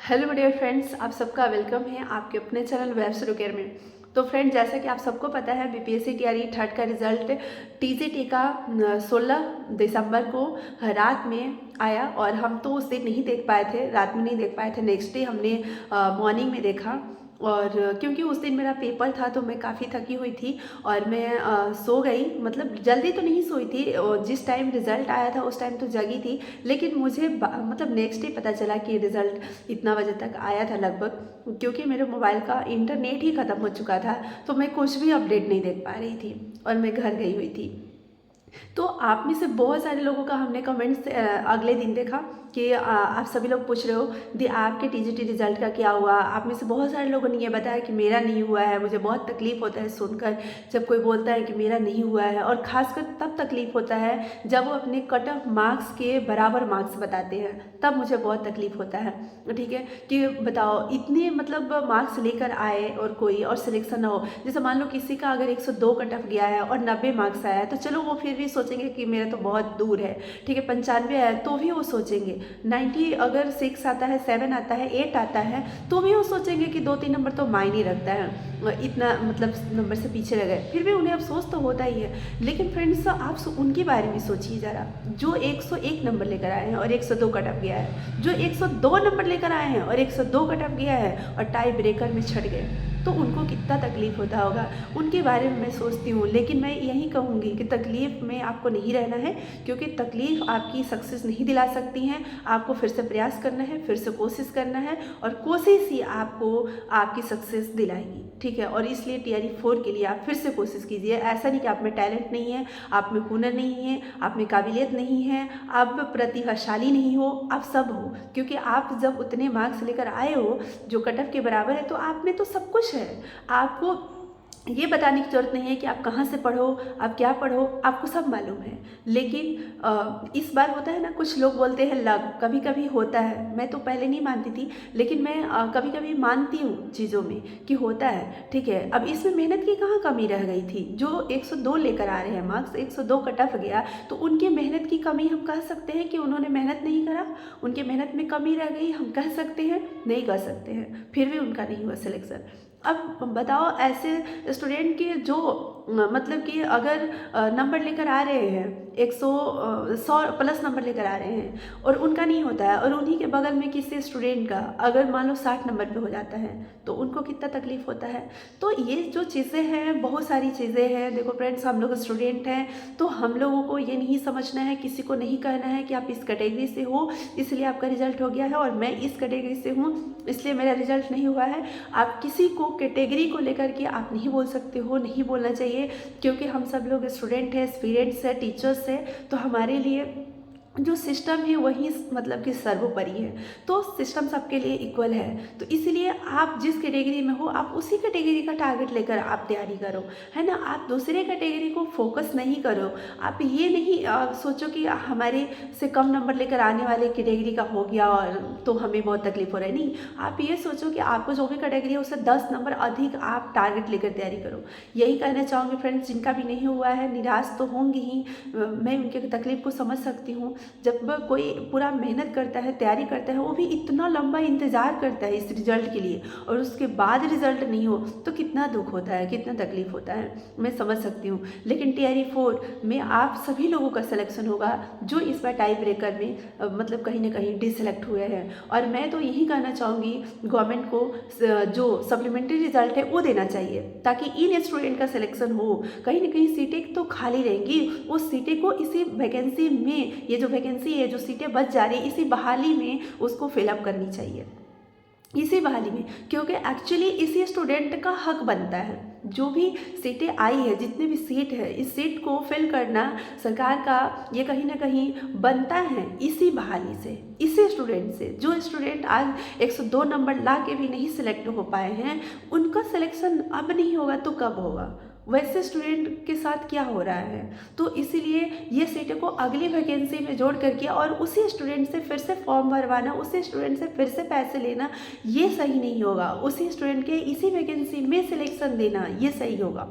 Hello dear friends, आप सबका welcome है आपके अपने चैनल वेब शुरू केयर में। तो फ्रेंड, जैसा कि आप सबको पता है बीपीएससी टीआरई थर्ड का रिजल्ट टीजीटी का 16 दिसंबर को रात में आया और हम तो उस दिन नहीं देख पाए थे, रात में नहीं देख पाए थे। नेक्स्ट डे हमने मॉर्निंग में देखा। और क्योंकि उस दिन मेरा पेपर था तो मैं काफ़ी थकी हुई थी और मैं सो गई। मतलब जल्दी तो नहीं सोई थी, और जिस टाइम रिज़ल्ट आया था उस टाइम तो जगी थी, लेकिन मुझे मतलब नेक्स्ट डे पता चला कि रिज़ल्ट इतना बजे तक आया था लगभग। क्योंकि मेरे मोबाइल का इंटरनेट ही ख़त्म हो चुका था तो मैं कुछ भी अपडेट नहीं देख पा रही थी और मैं घर गई हुई थी। तो आप में से बहुत सारे लोगों का हमने कमेंट्स अगले दिन देखा कि आप सभी लोग पूछ रहे हो दी आपके टीजीटी रिजल्ट का क्या हुआ। आप में से बहुत सारे लोगों ने ये बताया कि मेरा नहीं हुआ है। मुझे बहुत तकलीफ़ होता है सुनकर जब कोई बोलता है कि मेरा नहीं हुआ है, और ख़ासकर तब तकलीफ़ होता है जब वो अपने कट ऑफ मार्क्स के बराबर मार्क्स बताते हैं, तब मुझे बहुत तकलीफ़ होता है। ठीक है, कि बताओ इतने मतलब मार्क्स लेकर आए और कोई और सिलेक्शन ना हो। जैसे मान लो किसी का अगर 102 कट ऑफ गया है और 90 मार्क्स आया है तो चलो वो फिर भी सोचेंगे कि मेरा तो बहुत दूर है। ठीक है, 95 आया तो भी वो सोचेंगे। 90 अगर 6 आता है, 7 आता है, 8 आता है तो भी वो सोचेंगे कि 2-3 नंबर तो मायने रखता है, इतना मतलब नंबर से पीछे रह गए। फिर भी उन्हें अफसोस तो होता ही है। लेकिन फ्रेंड्स, आप उनके बारे में सोचिए ज़रा, जो 101 नंबर लेकर आए हैं और 102 कट ऑफ गया है, जो 102 नंबर लेकर आए हैं और 102 कट ऑफ गया है और टाई ब्रेकर में छट गए, तो उनको कितना तकलीफ़ होता होगा। उनके बारे में मैं सोचती हूँ। लेकिन मैं यही कहूँगी कि तकलीफ़ में आपको नहीं रहना है, क्योंकि तकलीफ़ आपकी सक्सेस नहीं दिला सकती हैं। आपको फिर से प्रयास करना है, फिर से कोशिश करना है, और कोशिश ही आपको आपकी सक्सेस दिलाएगी। ठीक है, और इसलिए टीआरई 4 के लिए आप फिर से कोशिश कीजिए। ऐसा नहीं कि आप में टैलेंट नहीं है, आप में हुनर नहीं है, आप में काबिलियत नहीं है, आप प्रतिभाशाली नहीं हो, आप सब हो। क्योंकि आप जब उतने मार्क्स लेकर आए हो जो कट ऑफ के बराबर है, तो आप में तो सब कुछ है। आपको ये बताने की ज़रूरत नहीं है कि आप कहाँ से पढ़ो, आप क्या पढ़ो, आपको सब मालूम है। लेकिन इस बार होता है ना, कुछ लोग बोलते हैं लक, कभी कभी होता है। मैं तो पहले नहीं मानती थी, लेकिन मैं कभी कभी मानती हूँ चीज़ों में कि होता है। ठीक है, अब इसमें मेहनत की कहाँ कमी रह गई थी। जो 102 लेकर आ रहे हैं मार्क्स, 102 कट ऑफ गया, तो उनकी मेहनत की कमी हम कह सकते हैं कि उन्होंने मेहनत नहीं करा, उनके मेहनत में कमी रह गई, हम कह सकते हैं? नहीं कह सकते हैं। फिर भी उनका नहीं हुआ सिलेक्शन। अब बताओ, ऐसे स्टूडेंट के जो मतलब कि अगर नंबर लेकर आ रहे हैं 100 प्लस नंबर लेकर आ रहे हैं और उनका नहीं होता है, और उन्हीं के बगल में किसी स्टूडेंट का अगर मान लो 60 नंबर पे हो जाता है, तो उनको कितना तकलीफ़ होता है। तो ये जो चीज़ें हैं, बहुत सारी चीज़ें हैं। देखो फ्रेंड्स, हम लोग स्टूडेंट हैं तो हम लोगों को ये नहीं समझना है, किसी को नहीं कहना है कि आप इस कैटेगरी से हो इसलिए आपका रिजल्ट हो गया है, और मैं इस कैटेगरी से हूँ इसलिए मेरा रिजल्ट नहीं हुआ है। आप किसी को कैटेगरी को लेकर के आप नहीं बोल सकते हो, नहीं बोलना चाहिए। क्योंकि हम सब लोग स्टूडेंट हैं, पेरेंट्स हैं, टीचर्स हैं, तो हमारे लिए जो सिस्टम है वही मतलब कि सर्वोपरि है। तो सिस्टम सबके लिए इक्वल है। तो इसलिए आप जिस कैटेगरी में हो आप उसी कैटेगरी का टारगेट लेकर आप तैयारी करो, है ना। आप दूसरे कैटेगरी को फोकस नहीं करो। आप ये नहीं सोचो कि हमारे से कम नंबर लेकर आने वाले कैटेगरी का हो गया और तो हमें बहुत तकलीफ हो रहा है। नहीं, आप ये सोचो कि आपको जो भी कैटेगरी है उससे 10 नंबर अधिक आप टारगेट लेकर तैयारी करो। यही कहना चाहूँगी फ्रेंड्स। जिनका भी नहीं हुआ है निराश तो होंगे ही, मैं उनके तकलीफ को समझ सकती हूँ। जब कोई पूरा मेहनत करता है, तैयारी करता है, वो भी इतना लंबा इंतज़ार करता है इस रिज़ल्ट के लिए, और उसके बाद रिज़ल्ट नहीं हो तो कितना दुख होता है, कितना तकलीफ़ होता है, मैं समझ सकती हूँ। लेकिन टीआरई 4 में आप सभी लोगों का सिलेक्शन होगा जो इस बार टाई ब्रेकर में मतलब कहीं ना कहीं डिसलेक्ट हुए हैं। और मैं तो यही कहना चाहूँगी गवर्नमेंट को, जो सप्लीमेंट्री रिजल्ट है वो देना चाहिए, ताकि इन स्टूडेंट का सिलेक्शन हो। कहीं ना कहीं सीटें तो खाली रहेंगी, उस सीटें को इसी वैकेंसी में, ये जो वैकेंसी है, जो सीटें बच जा रही, इसी बहाली में उसको फिलअप करनी चाहिए, इसी बहाली में। क्योंकि एक्चुअली इसी स्टूडेंट का हक बनता है। जो भी सीटें आई है, जितने भी सीट है, इस सीट को फिल करना सरकार का ये कहीं ना कहीं बनता है इसी बहाली से, इसी स्टूडेंट से। जो स्टूडेंट आज 102 नंबर ला के भी नहीं सिलेक्ट हो पाए हैं, उनका सिलेक्शन अब नहीं होगा तो कब होगा। वैसे स्टूडेंट के साथ क्या हो रहा है। तो इसीलिए ये सीटें को अगली वैकेंसी में जोड़ करके और उसी स्टूडेंट से फिर से फॉर्म भरवाना, उसी स्टूडेंट से फिर से पैसे लेना, ये सही नहीं होगा। उसी स्टूडेंट के इसी वैकेंसी में सिलेक्शन देना, ये सही होगा।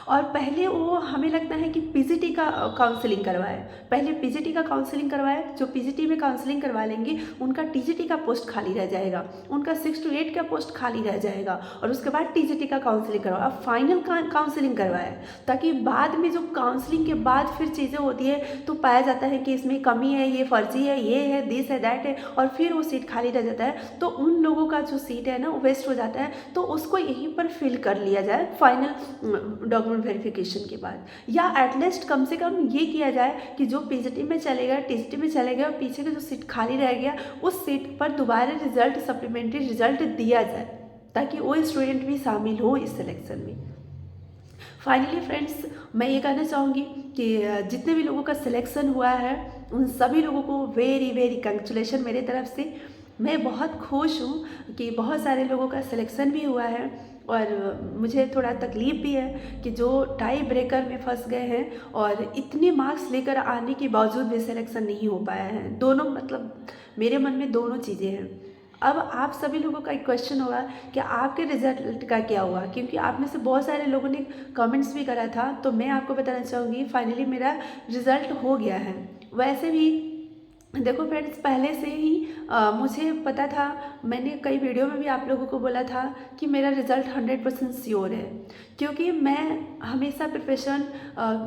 और पहले वो हमें लगता है कि पीजीटी का काउंसलिंग करवाए, पहले पीजीटी का काउंसलिंग करवाए। जो पीजीटी में काउंसलिंग करवा लेंगे उनका टीजीटी का पोस्ट खाली रह जाएगा, उनका 6 to 8 का पोस्ट खाली रह जाएगा, और उसके बाद टीजीटी का काउंसलिंग करवाए, अब फाइनल काउंसलिंग करवाए, ताकि बाद में जो काउंसलिंग के बाद फिर चीज़ें होती है तो पाया जाता है कि इसमें कमी है, ये फर्जी है, ये है, दिस है, दैट है, और फिर वो सीट खाली रह जाता है। तो उन लोगों का जो सीट है ना वो वेस्ट हो जाता है, तो उसको यहीं पर फिल कर लिया जाए फाइनल डॉक्यूमेंट वेरिफिकेशन के बाद, या एटलीस्ट कम से कम ये किया जाए कि जो पीजीटी में चलेगा, टीजीटी में चलेगा, और पीछे का जो सीट खाली रह गया उस सीट पर दोबारा रिजल्ट, सप्लीमेंट्री रिजल्ट दिया जाए, ताकि वो स्टूडेंट भी शामिल हो इस सिलेक्शन में। फाइनली फ्रेंड्स, मैं ये कहना चाहूँगी कि जितने भी लोगों का सिलेक्शन हुआ है उन सभी लोगों को वेरी वेरी कंग्रेचुलेशन मेरे तरफ से। मैं बहुत खुश हूँ कि बहुत सारे लोगों का सिलेक्शन भी हुआ है, और मुझे थोड़ा तकलीफ़ भी है कि जो टाई ब्रेकर में फंस गए हैं और इतने मार्क्स लेकर आने के बावजूद भी सिलेक्शन नहीं हो पाया है। दोनों मतलब मेरे मन में दोनों चीज़ें हैं। अब आप सभी लोगों का एक क्वेश्चन होगा कि आपके रिजल्ट का क्या हुआ, क्योंकि आप में से बहुत सारे लोगों ने कमेंट्स भी करा था, तो मैं आपको बताना चाहूँगी फाइनली मेरा रिज़ल्ट हो गया है। वैसे भी देखो फ्रेंड्स, पहले से ही मुझे पता था, मैंने कई वीडियो में भी आप लोगों को बोला था कि मेरा रिज़ल्ट 100% श्योर है, क्योंकि मैं हमेशा प्रिपरेशन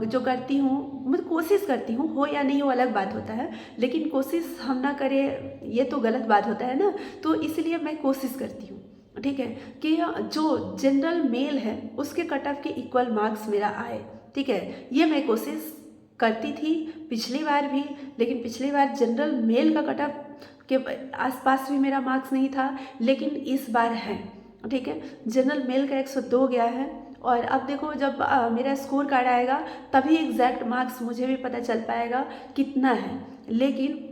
जो करती हूँ, मैं कोशिश करती हूँ, हो या नहीं हो अलग बात होता है, लेकिन कोशिश हम ना करें ये तो गलत बात होता है ना, तो इसलिए मैं कोशिश करती हूँ, ठीक है, कि जो जनरल मेल है उसके कट ऑफ के इक्वल मार्क्स मेरा आए, ठीक है, ये मैं कोशिश करती थी पिछली बार भी, लेकिन पिछली बार जनरल मेल का कट ऑफ के आसपास भी मेरा मार्क्स नहीं था, लेकिन इस बार है, ठीक है, जनरल मेल का 102 गया है। और अब देखो जब मेरा स्कोर कार्ड आएगा तभी एग्जैक्ट मार्क्स मुझे भी पता चल पाएगा कितना है, लेकिन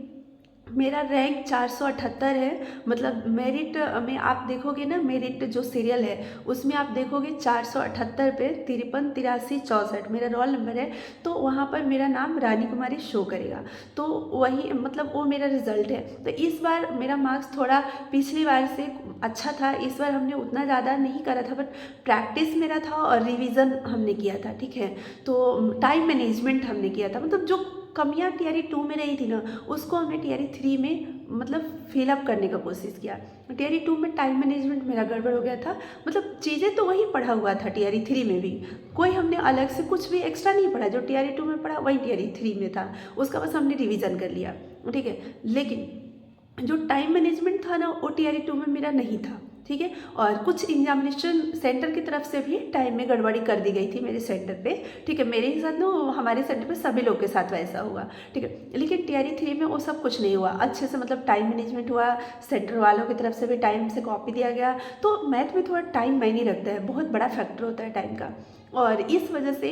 मेरा रैंक 478 है। मतलब मेरिट में आप देखोगे ना, मेरिट जो सीरियल है उसमें आप देखोगे 478 पे 53 83 64 मेरा रोल नंबर है, तो वहाँ पर मेरा नाम रानी कुमारी शो करेगा, तो वही मतलब वो मेरा रिज़ल्ट है। तो इस बार मेरा मार्क्स थोड़ा पिछली बार से अच्छा था, इस बार हमने उतना ज़्यादा नहीं करा था, बट प्रैक्टिस मेरा था और रिवीजन हमने किया था, ठीक है, तो टाइम मैनेजमेंट हमने किया था, मतलब जो कमियाँ टीआरई 2 में रही थी ना उसको हमने टीआरई 3 में मतलब फिलअप करने का कोशिश किया। टीआरई 2 में टाइम मैनेजमेंट मेरा गड़बड़ हो गया था, मतलब चीज़ें तो वही पढ़ा हुआ था टीआरई 3 में भी, कोई हमने अलग से कुछ भी एक्स्ट्रा नहीं पढ़ा, जो टीआरई 2 में पढ़ा वही टीआरई 3 में था, उसका बस हमने रिवीजन कर लिया, ठीक है। लेकिन जो टाइम मैनेजमेंट था ना वो टीआरई 2 में मेरा नहीं था, ठीक है, और कुछ एग्जामिनेशन सेंटर की तरफ से भी टाइम में गड़बड़ी कर दी गई थी मेरे सेंटर पे, ठीक है, मेरे ही साथ ना हमारे सेंटर पे सभी लोग के साथ वैसा हुआ, ठीक है, लेकिन टीआरई 3 में वो सब कुछ नहीं हुआ, अच्छे से मतलब टाइम मैनेजमेंट हुआ, सेंटर वालों की तरफ से भी टाइम से कॉपी दिया गया। तो मैथ में थोड़ा टाइम मायने रखता है, बहुत बड़ा फैक्टर होता है टाइम का, और इस वजह से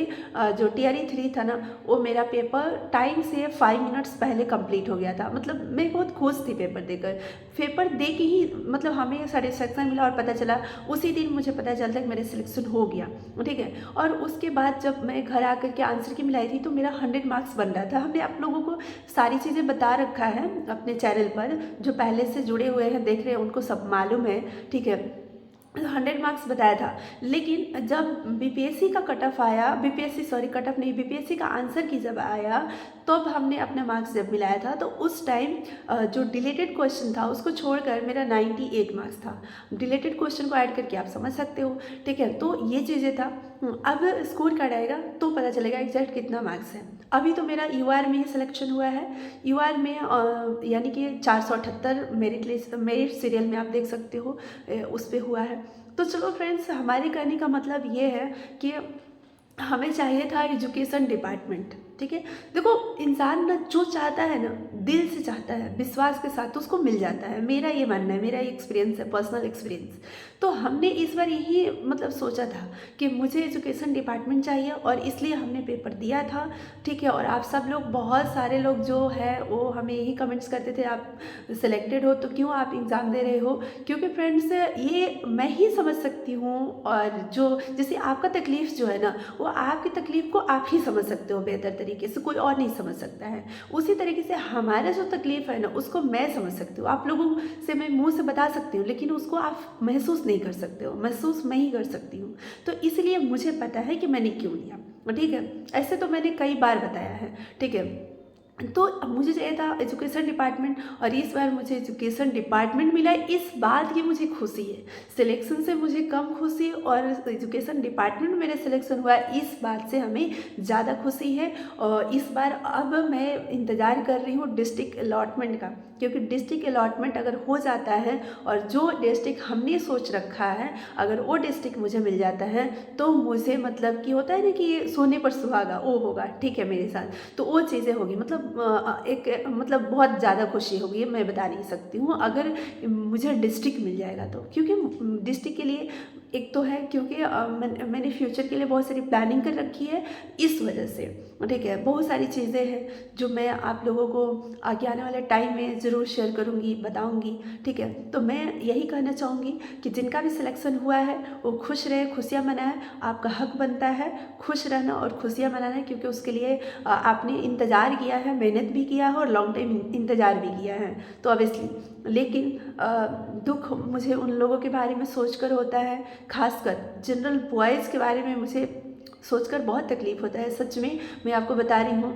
जो टीआरई 3 था ना वो मेरा पेपर टाइम से 5 मिनट्स पहले कंप्लीट हो गया था। मतलब मैं बहुत खुश थी पेपर देकर, पेपर दे के ही मतलब हमें सेटिस्फेक्शन मिला, और पता चला उसी दिन मुझे पता चलता कि मेरा सिलेक्शन हो गया, ठीक है। और उसके बाद जब मैं घर आकर के आंसर की मिलाई थी तो मेरा 100 मार्क्स बन रहा था। हमने आप लोगों को सारी चीज़ें बता रखा है अपने चैनल पर, जो पहले से जुड़े हुए हैं देख रहे हैं उनको सब मालूम है, ठीक है, 100 मार्क्स बताया था। लेकिन जब बीपीएससी का कट ऑफ आया, कट ऑफ नहीं, बीपीएससी का आंसर की जब आया तब हमने अपने मार्क्स जब मिलाया था, तो उस टाइम जो डिलेटेड क्वेश्चन था उसको छोड़कर मेरा 98 मार्क्स था। डिलेटेड क्वेश्चन को ऐड करके आप समझ सकते हो, ठीक है, तो ये चीज़ें था। अब स्कोर कार्ड आएगा तो पता चलेगा एग्जैक्ट कितना मार्क्स है। अभी तो मेरा यूआर में ही सिलेक्शन हुआ है, यूआर में यानी कि 478 मेरिट सीरियल में आप देख सकते हो उस पर हुआ है। तो चलो फ्रेंड्स, हमारे कहने का मतलब ये है कि हमें चाहिए था एजुकेशन डिपार्टमेंट, ठीक है। देखो इंसान ना जो चाहता है ना दिल से चाहता है, विश्वास के साथ, तो उसको मिल जाता है, मेरा ये मानना है, मेरा ये एक्सपीरियंस है, पर्सनल एक्सपीरियंस। तो हमने इस बार यही मतलब सोचा था कि मुझे एजुकेशन डिपार्टमेंट चाहिए, और इसलिए हमने पेपर दिया था, ठीक है। और आप सब लोग, बहुत सारे लोग जो है वो हमें यही कमेंट्स करते थे, आप सिलेक्टेड हो तो क्यों आप एग्ज़ाम दे रहे हो, क्योंकि फ्रेंड्स ये मैं ही समझ सकती हूँ, और जो जैसे आपका तकलीफ़ जो है ना वो आपकी तकलीफ़ को आप ही समझ सकते हो बेहतर तरीके से, कोई और नहीं समझ सकता है। उसी तरीके से हमारा जो तकलीफ़ है ना, उसको मैं समझ सकती हूँ। आप लोगों से मैं मुंह से बता सकती हूँ, लेकिन उसको आप महसूस नहीं कर सकते हो, महसूस मैं ही कर सकती हूँ। तो इसलिए मुझे पता है कि मैंने क्यों लिया, ठीक है। ऐसे तो मैंने कई बार बताया है, ठीक है। तो मुझे चाहिए था एजुकेशन डिपार्टमेंट, और इस बार मुझे एजुकेशन डिपार्टमेंट मिला। इस बात की मुझे खुशी है। सिलेक्शन से मुझे कम खुशी, और एजुकेशन डिपार्टमेंट में मेरा सिलेक्शन हुआ, इस बात से हमें ज़्यादा खुशी है। और इस बार अब मैं इंतज़ार कर रही हूँ डिस्ट्रिक्ट अलॉटमेंट का, क्योंकि डिस्ट्रिक्ट अलॉटमेंट अगर हो जाता है और जो डिस्ट्रिक्ट हमने सोच रखा है, अगर वो डिस्ट्रिक्ट मुझे मिल जाता है, तो मुझे मतलब कि होता है ना कि ये सोने पर सुहागा वो होगा, ठीक है, मेरे साथ। तो वो चीज़ें होगी, मतलब एक मतलब बहुत ज़्यादा खुशी होगी, मैं बता नहीं सकती हूँ, अगर मुझे डिस्ट्रिक्ट मिल जाएगा तो। क्योंकि डिस्ट्रिक्ट के लिए एक तो है, क्योंकि मैंने फ्यूचर के लिए बहुत सारी प्लानिंग कर रखी है, इस वजह से, ठीक है। बहुत सारी चीज़ें हैं जो मैं आप लोगों को आगे आने वाले टाइम में ज़रूर शेयर करूँगी, बताऊँगी, ठीक है। तो मैं यही कहना चाहूँगी कि जिनका भी सिलेक्शन हुआ है वो खुश रहे, खुशियाँ मनाएं। आपका हक बनता है खुश रहना और खुशियाँ मनाना, क्योंकि उसके लिए आपने इंतज़ार किया है, मेहनत भी किया है और लॉन्ग टाइम इंतज़ार भी किया है, तो ऑब्वियसली। लेकिन दुख मुझे उन लोगों के बारे में सोचकर होता है, खासकर जनरल बॉयज़ के बारे में मुझे सोचकर बहुत तकलीफ़ होता है। सच में मैं आपको बता रही हूँ,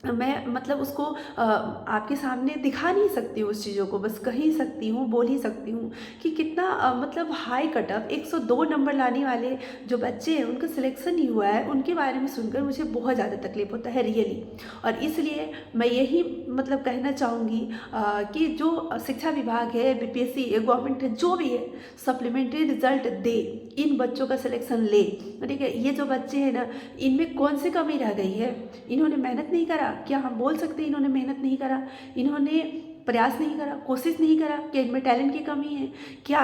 मैं मतलब उसको आपके सामने दिखा नहीं सकती हूँ, उस चीज़ों को बस कह ही सकती हूँ, बोल ही सकती हूँ कि कितना मतलब हाई कट ऑफ 102 नंबर लाने वाले जो बच्चे हैं उनका सिलेक्शन नहीं हुआ है, उनके बारे में सुनकर मुझे बहुत ज़्यादा तकलीफ होता है रियली। और इसलिए मैं यही मतलब कहना चाहूँगी कि जो शिक्षा विभाग है, बीपीएससी गवर्नमेंट है, जो भी है, सप्लीमेंट्री रिजल्ट दे, इन बच्चों का सिलेक्शन ले, ठीक है। ये जो बच्चे हैं ना, इनमें कौन सी कमी रह गई है? इन्होंने मेहनत नहीं करा? क्या हम बोल सकते हैं इन्होंने मेहनत नहीं करा? इन्होंने प्रयास नहीं करा, कोशिश नहीं करा कि इनमें टैलेंट की कमी है? क्या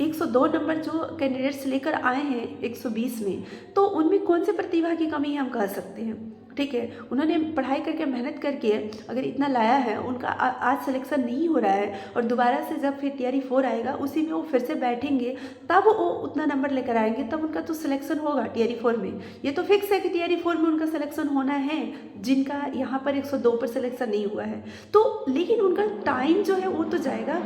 102 नंबर जो कैंडिडेट्स लेकर आए हैं 120 में, तो उनमें कौन सी प्रतिभा की कमी है हम कह सकते हैं, ठीक है। उन्होंने पढ़ाई करके, मेहनत करके अगर इतना लाया है, उनका आज सिलेक्शन नहीं हो रहा है, और दोबारा से जब फिर टीआरई 4 आएगा उसी में वो फिर से बैठेंगे, तब वो उतना नंबर लेकर आएंगे, तब उनका तो सिलेक्शन होगा टीआरई 4 में। ये तो फिक्स है कि टीआरई 4 में उनका सिलेक्शन होना है, जिनका यहाँ पर 102 पर सिलेक्शन नहीं हुआ है। तो लेकिन उनका टाइम जो है वो तो जाएगा,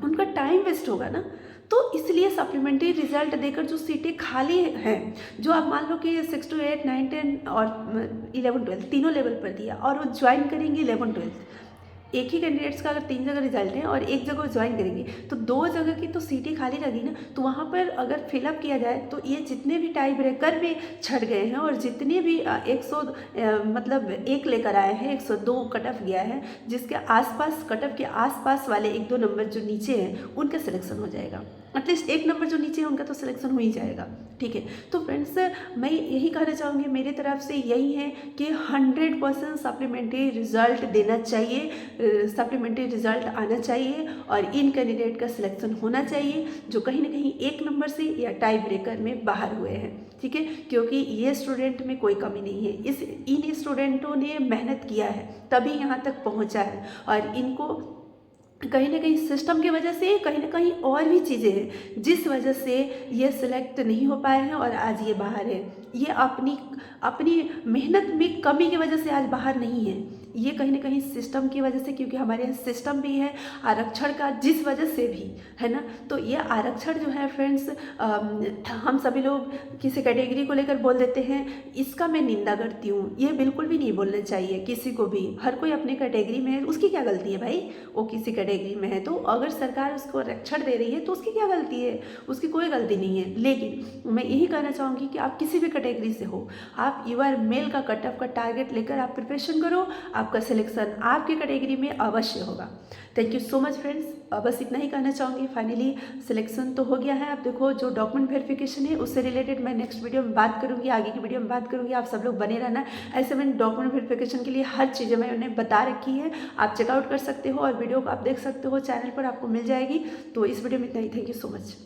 उनका टाइम वेस्ट होगा ना। तो इसलिए सप्लीमेंट्री रिजल्ट देकर जो सीटें खाली हैं, जो आप मान लो कि 6 to 8, 9, 10 और 11, 12 तीनों लेवल पर दिया, और वो ज्वाइन करेंगे 11, 12, एक ही कैंडिडेट्स का अगर 3 जगह रिजल्ट है और एक जगह ज्वाइन करेंगे, तो 2 जगह की तो सीटें खाली लगी ना। तो वहाँ पर अगर फिलअप किया जाए, तो ये जितने भी टाई ब्रेकर में छट गए हैं, और जितने भी 100 मतलब 1 लेकर आए हैं, 102 कट ऑफ गया है, जिसके आसपास, कट ऑफ के आसपास वाले 1-2 नंबर जो नीचे हैं उनका सिलेक्शन हो जाएगा। एटलीस्ट 1 नंबर जो नीचे है उनका तो सिलेक्शन हो ही जाएगा, ठीक है। तो फ्रेंड्स, मैं यही कहना चाहूँगी, मेरी तरफ से यही है कि 100% सप्लीमेंट्री रिजल्ट देना चाहिए, सप्लीमेंट्री रिजल्ट आना चाहिए, और इन कैंडिडेट का सिलेक्शन होना चाहिए जो कहीं ना कहीं 1 नंबर से या टाई ब्रेकर में बाहर हुए हैं, ठीक है। क्योंकि ये स्टूडेंट में कोई कमी नहीं है, इन स्टूडेंटों ने मेहनत किया है तभी यहाँ तक पहुँचा है, और इनको कहीं ना कहीं सिस्टम की वजह से, कहीं ना कहीं और भी चीज़ें हैं जिस वजह से ये सिलेक्ट नहीं हो पाए हैं और आज ये बाहर है। ये अपनी मेहनत में कमी की वजह से आज बाहर नहीं है, ये कहीं ना कहीं सिस्टम की वजह से, क्योंकि हमारे यहाँ सिस्टम भी है आरक्षण का, जिस वजह से भी है ना। तो ये आरक्षण जो है फ्रेंड्स, हम सभी लोग किसी कैटेगरी को लेकर बोल देते हैं, इसका मैं निंदा करती हूँ। ये बिल्कुल भी नहीं बोलना चाहिए किसी को भी, हर कोई अपने कैटेगरी में है, उसकी क्या गलती है भाई? वो किसी कैटेगरी में है तो अगर सरकार उसको आरक्षण दे रही है तो उसकी क्या गलती है? उसकी कोई गलती नहीं है। लेकिन मैं यही कहना चाहूँगी कि आप किसी भी कैटेगरी से हो, आप यूआर मेल का कट ऑफ का टारगेट लेकर आप प्रिपरेशन करो, आपका सिलेक्शन आपके कैटेगरी में अवश्य होगा। Thank you so much friends, बस इतना ही कहना चाहूँगी। फाइनली सिलेक्शन तो हो गया है। आप देखो, जो डॉक्यूमेंट वेरिफिकेशन है उससे रिलेटेड मैं नेक्स्ट वीडियो में बात करूँगी, आगे की वीडियो में बात करूँगी। आप सब लोग बने रहना। ऐसे मैंने डॉक्यूमेंट वेरिफिकेशन के लिए हर चीज़ें मैंने बता रखी है, आप चेकआउट कर सकते हो, और वीडियो को आप देख सकते हो, चैनल पर आपको मिल जाएगी। तो इस वीडियो में इतना ही। Thank you so much.